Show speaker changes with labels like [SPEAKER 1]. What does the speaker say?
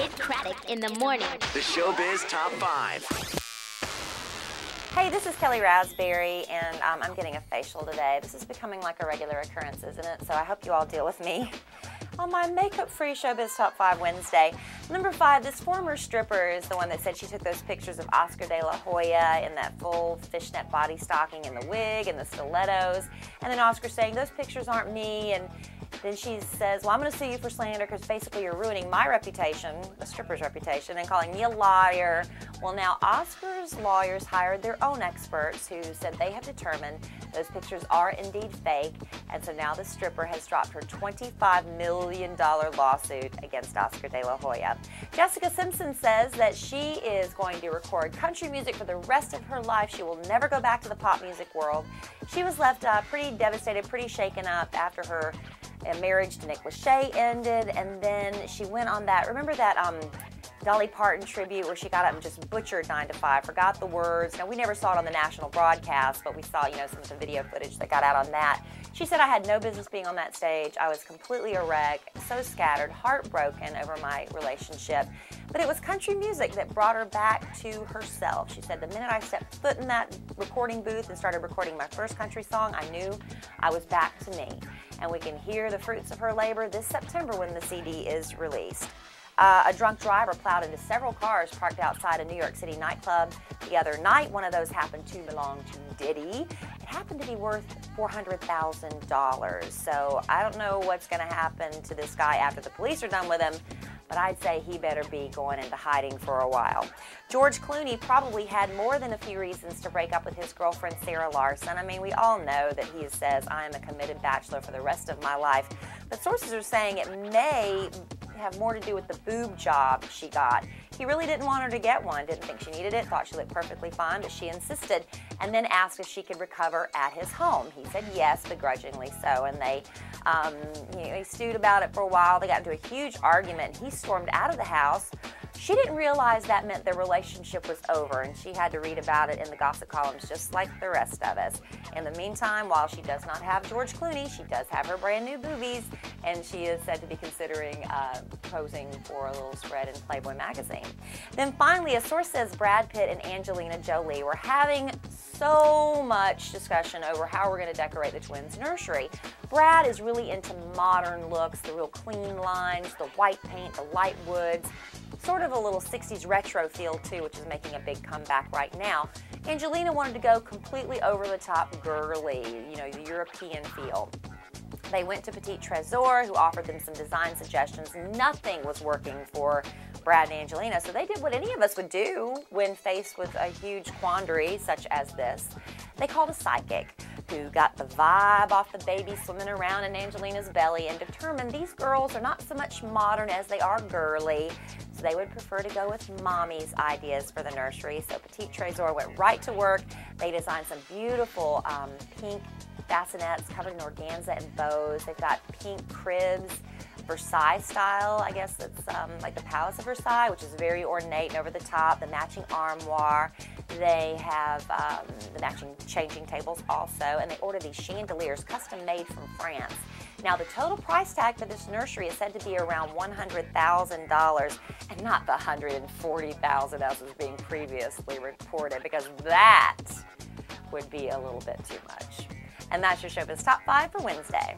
[SPEAKER 1] Kid Craddock in the morning.
[SPEAKER 2] The Showbiz Top 5.
[SPEAKER 3] Hey, this is Kelly Raspberry, and I'm getting a facial today. This is becoming like a regular occurrence, isn't it? So I hope you all deal with me on my makeup-free Showbiz Top 5 Wednesday. Number 5, this former stripper is the one that said she took those pictures of Oscar de la Hoya in that full fishnet body stocking and the wig and the stilettos. And then Oscar saying, those pictures aren't me. And then she says, well, I'm going to sue you for slander because basically you're ruining my reputation, the stripper's reputation, and calling me a liar. Well, now Oscar's lawyers hired their own experts who said they have determined those pictures are indeed fake. And so now the stripper has dropped her $25 million lawsuit against Oscar de la Hoya. Jessica Simpson says that she is going to record country music for the rest of her life. She will never go back to the pop music world. She was left pretty devastated, pretty shaken up after her marriage to Nick Lachey ended, and then she went on that, remember that Dolly Parton tribute where she got up and just butchered 9 to 5, forgot the words. Now, we never saw it on the national broadcast, but we saw, you know, some of the video footage that got out on that. She said, I had no business being on that stage. I was completely a wreck, so scattered, heartbroken over my relationship. But it was country music that brought her back to herself. She said, the minute I stepped foot in that recording booth and started recording my first country song, I knew I was back to me. And we can hear the fruits of her labor this September when the CD is released. A drunk driver plowed into several cars parked outside a New York City nightclub the other night. One of those happened to belong to Diddy. It happened to be worth $400,000. So I don't know what's going to happen to this guy after the police are done with him, but I'd say he better be going into hiding for a while. George Clooney probably had more than a few reasons to break up with his girlfriend Sarah Larson. I mean, we all know that he says, I am a committed bachelor for the rest of my life. But sources are saying it may have more to do with the boob job she got. He really didn't want her to get one, didn't think she needed it, thought she looked perfectly fine, but she insisted, and then asked if she could recover at his home. He said yes, begrudgingly so, and they he stewed about it for a while. They got into a huge argument. He stormed out of the house. She didn't realize that meant their relationship was over, and she had to read about it in the gossip columns just like the rest of us. In the meantime, while she does not have George Clooney, she does have her brand new boobies, and she is said to be considering posing for a little spread in Playboy magazine. Then finally, a source says Brad Pitt and Angelina Jolie were having so much discussion over how we're going to decorate the twins' nursery. Brad is really into modern looks, the real clean lines, the white paint, the light woods, sort of a little 60s retro feel too, which is making a big comeback right now. Angelina wanted to go completely over the top girly, you know, the European feel. They went to Petit Trésor, who offered them some design suggestions. Nothing was working for Brad and Angelina, so they did what any of us would do when faced with a huge quandary such as this. They called a psychic who got the vibe off the baby swimming around in Angelina's belly and determined these girls are not so much modern as they are girly, so they would prefer to go with mommy's ideas for the nursery. So Petit Trésor went right to work. They designed some beautiful pink bassinets covered in organza and bows. They've got pink cribs, Versailles style, I guess it's like the Palace of Versailles, which is very ornate and over the top, the matching armoire. They have the matching changing tables also, and they order these chandeliers custom made from France. Now, the total price tag for this nursery is said to be around $100,000 and not the $140,000 as was being previously reported, because that would be a little bit too much. And that's your Showbiz Top 5 for Wednesday.